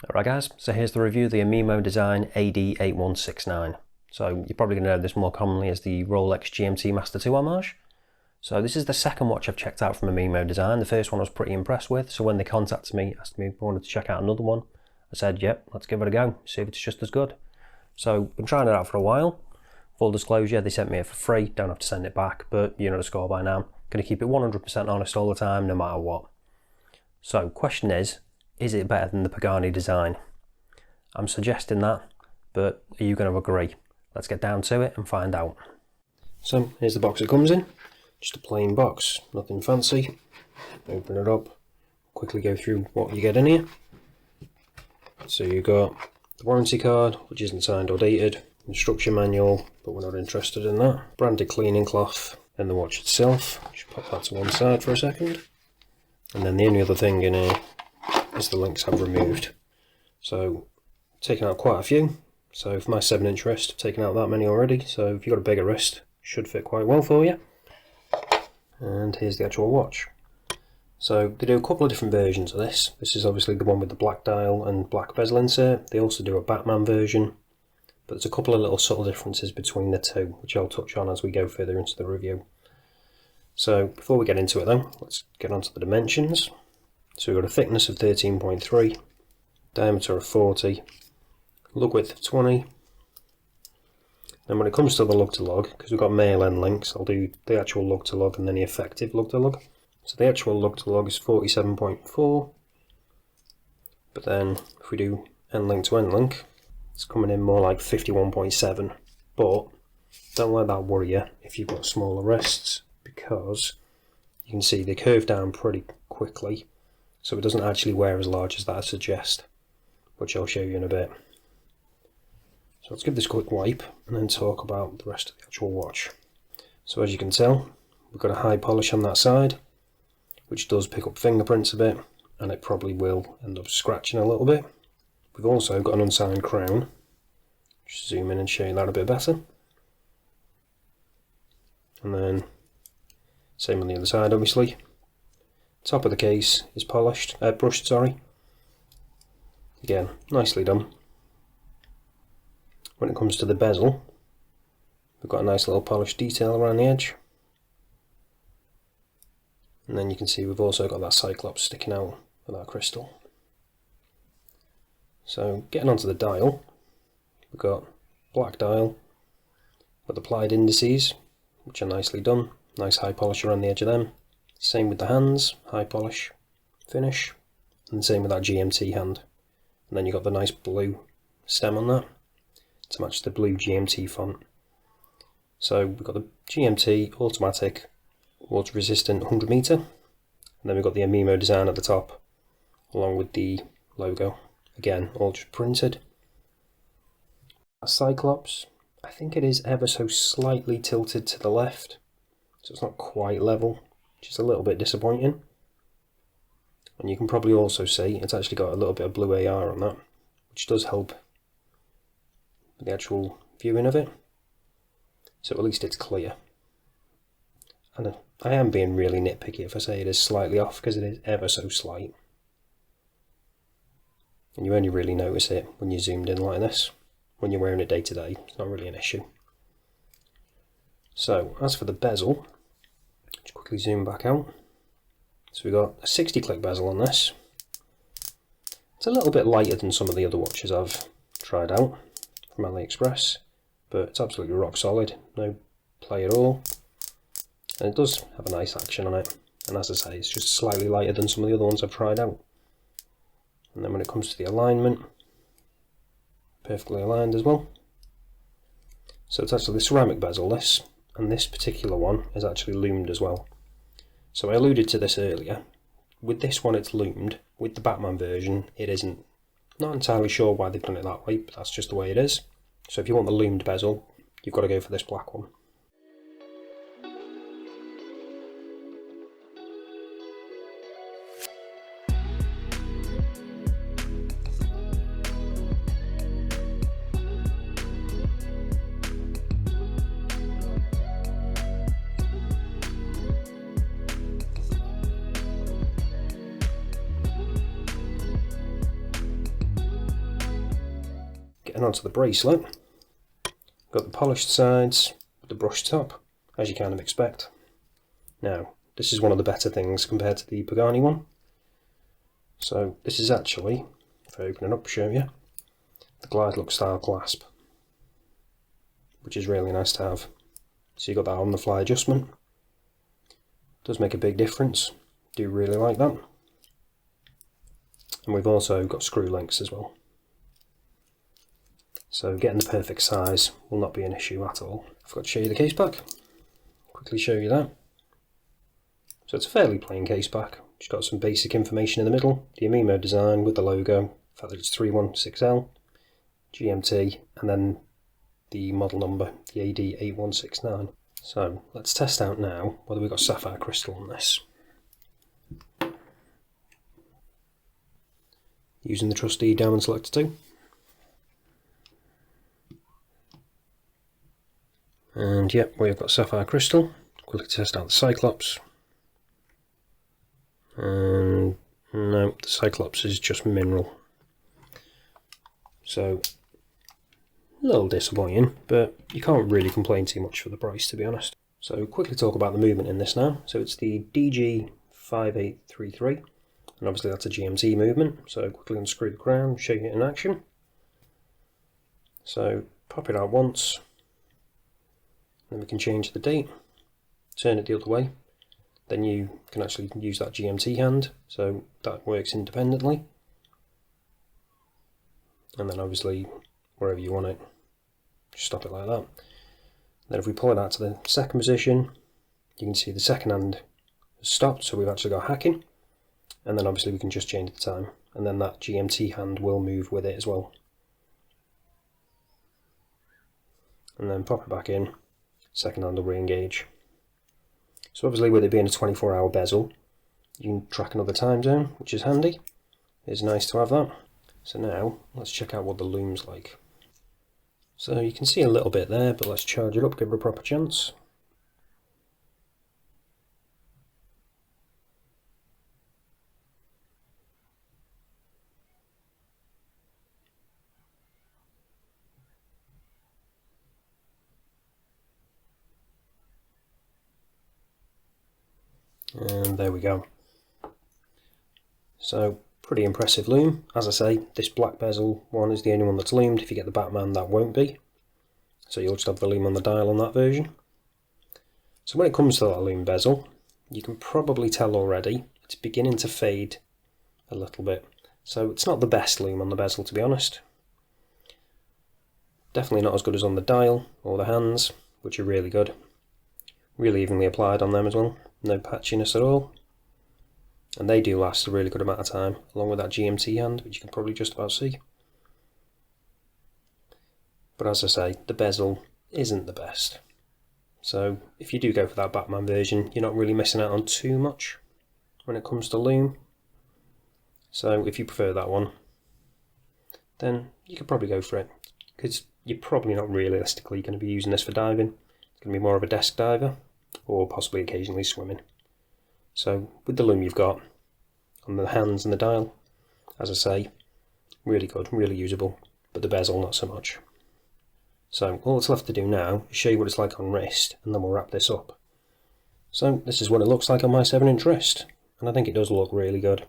Alright guys, so here's the review of the Aimimo design AD8169. So you're probably going to know this more commonly as the Rolex GMT Master 2 Homage. So this is the second watch I've checked out from Aimimo design. The first one I was pretty impressed with, so when they contacted me, asked me if I wanted to check out another one, I said yep, let's give it a go, see if it's just as good. So been trying it out for a while. Full disclosure, they sent me it for free, don't have to send it back, but you know the score by now. Going to keep it 100% honest all the time, no matter what. So question is it better than the Pagani design? I'm suggesting that, but are you going to agree? Let's get down to it and find out. So here's the box it comes in, just a plain box, nothing fancy. Open it up, quickly go through what you get in here. So you've got the warranty card, which isn't signed or dated, instruction manual, but we're not interested in that, branded cleaning cloth, and the watch itself. Just pop that to one side for a second. And then the only other thing in here is the links I've removed. So taken out quite a few. So for my 7-inch wrist, I've taken out that many already. So if you've got a bigger wrist, should fit quite well for you. And here's the actual watch. So they do a couple of different versions of this. This is obviously the one with the black dial and black bezel insert. They also do a Batman version, but there's a couple of little subtle differences between the two, which I'll touch on as we go further into the review. So before we get into it though, let's get onto the dimensions. So we've got a thickness of 13.3, diameter of 40, lug width of 20. Then when it comes to the lug to lug, because we've got male end links, I'll do the actual lug to lug and then the effective lug to lug. So the actual lug to lug is 47.4, but then if we do end link to end link, it's coming in more like 51.7. But don't let that worry you if you've got smaller wrists, because you can see they curve down pretty quickly, so it doesn't actually wear as large as that I suggest, which I'll show you in a bit. So let's give this a quick wipe and then talk about the rest of the actual watch. So as you can tell, we've got a high polish on that side, which does pick up fingerprints a bit, and it probably will end up scratching a little bit. We've also got an unsigned crown. Just zoom in and show you that a bit better. And then same on the other side, obviously. Top of the case is polished, brushed, sorry. Again, nicely done. When it comes to the bezel, we've got a nice little polished detail around the edge. And then you can see we've also got that cyclops sticking out with that crystal. So getting onto the dial, we've got black dial with applied indices, which are nicely done. Nice high polish around the edge of them. Same with the hands, high polish, finish, and same with that GMT hand. And then you've got the nice blue stem on that to match the blue GMT font. So we've got the GMT automatic water resistant 100 meter, and then we've got the Aimimo design at the top along with the logo, again all just printed. A cyclops, I think it is ever so slightly tilted to the left, so it's not quite level, which is a little bit disappointing. And you can probably also see it's actually got a little bit of blue AR on that, which does help with the actual viewing of it, so at least it's clear. And I am being really nitpicky if I say it is slightly off, because it is ever so slight. And you only really notice it when you're zoomed in like this. When you're wearing it day to day, it's not really an issue. So, as for the bezel, just quickly zoom back out. So we've got a 60 click bezel on this. It's a little bit lighter than some of the other watches I've tried out from AliExpress, but it's absolutely rock solid, no play at all. And it does have a nice action on it, and as I say, it's just slightly lighter than some of the other ones I've tried out. And then when it comes to the alignment, perfectly aligned as well. So it's actually the ceramic bezel, this, and this particular one is actually lumed as well. So I alluded to this earlier, with this one it's lumed, with the Batman version it isn't. Not entirely sure why they've done it that way, but that's just the way it is. So if you want the lumed bezel, you've got to go for this black one. and onto the bracelet. Got the polished sides with the brushed top, as you kind of expect. Now, this is one of the better things compared to the Pagani one. So this is actually, if I open it up, show you, the glide look style clasp, which is really nice to have. So you got that on the fly adjustment. Does make a big difference. Do really like that. And we've also got screw links as well. So getting the perfect size will not be an issue at all. I forgot to show you the case back. Quickly show you that. So it's a fairly plain case back. Just got some basic information in the middle. The Aimimo design with the logo, the fact that it's 316L, GMT, and then the model number, the AD8169. So let's test out now whether we've got sapphire crystal on this. Using the trusty diamond selector too. And yep, we've got sapphire crystal. Quickly test out the Cyclops. And no, the Cyclops is just mineral. So a little disappointing, but you can't really complain too much for the price, to be honest. So quickly talk about the movement in this now. So it's the DG5833, and obviously that's a GMT movement. So quickly unscrew the crown, show you it in action. So pop it out once, then we can change the date, turn it the other way. Then you can actually use that GMT hand, so that works independently. And then obviously wherever you want it, just stop it like that. Then if we pull it out to the second position, you can see the second hand has stopped, so we've actually got hacking. And then obviously we can just change the time, and then that GMT hand will move with it as well. And then pop it back in, second hand will re-engage. So obviously with it being a 24-hour bezel, you can track another time zone, which is handy. It's nice to have that. So now, let's check out what the Lume's like. So you can see a little bit there, but let's charge it up, give it a proper chance. And there we go. So pretty impressive Lume. As I say, this black bezel one is the only one that's lumed. If you get the Batman, that won't be. So you'll just have the Lume on the dial on that version. So when it comes to that Lume bezel, you can probably tell already it's beginning to fade a little bit. So it's not the best Lume on the bezel, to be honest. Definitely not as good as on the dial or the hands, which are really good. Really evenly applied on them as well. No patchiness at all. And they do last a really good amount of time, along with that GMT hand, which you can probably just about see. But as I say, the bezel isn't the best. So if you do go for that Batman version, you're not really missing out on too much when it comes to Lume. So if you prefer that one, then you could probably go for it, because you're probably not realistically going to be using this for diving. It's going to be more of a desk diver, or possibly occasionally swimming. So with the Lume you've got on the hands and the dial, as I say, really good, really usable, but the bezel not so much. So all that's left to do now is show you what it's like on wrist, and then we'll wrap this up. So this is what it looks like on my 7-inch wrist, and I think it does look really good.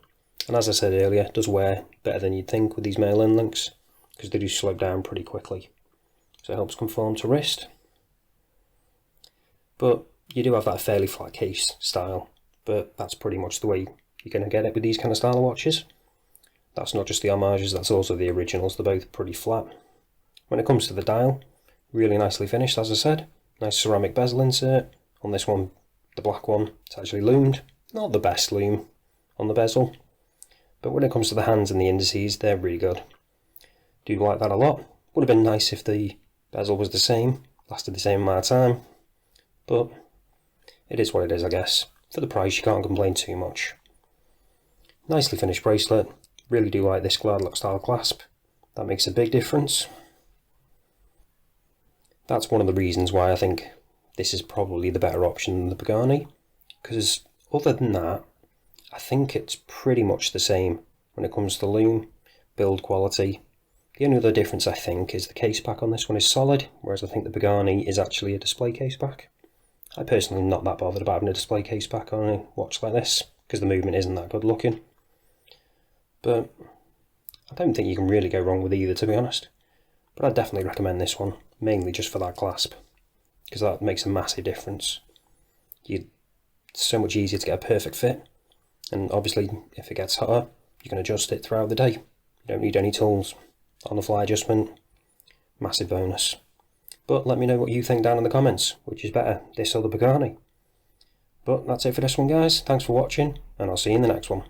And as I said earlier, it does wear better than you'd think with these male end links, because they do slope down pretty quickly. So it helps conform to wrist. But you do have that fairly flat case style, but that's pretty much the way you're going to get it with these kind of style of watches. That's not just the homages, that's also the originals. They're both pretty flat. When it comes to the dial, really nicely finished, as I said. Nice ceramic bezel insert. On this one, the black one, it's actually lumed. Not the best lume on the bezel, but when it comes to the hands and the indices, they're really good. Do like that a lot. Would have been nice if the bezel was the same, lasted the same amount of time, but it is what it is, I guess. For the price, you can't complain too much. Nicely finished bracelet. Really do like this glide lock style clasp. That makes a big difference. That's one of the reasons why I think this is probably the better option than the Pagani, because other than that, I think it's pretty much the same when it comes to lume, build quality, The only other difference I think is the case back on this one is solid, whereas I think the Pagani is actually a display case back. I personally am not that bothered about having a display case back on a watch like this, because the movement isn't that good looking. But I don't think you can really go wrong with either, to be honest. But I'd definitely recommend this one, mainly just for that clasp, because that makes a massive difference. It's so much easier to get a perfect fit, and obviously if it gets hotter, you can adjust it throughout the day. You don't need any tools. On the fly adjustment, massive bonus. But let me know what you think down in the comments, which is better, this or the Pagani. But that's it for this one, guys. Thanks for watching, and I'll see you in the next one.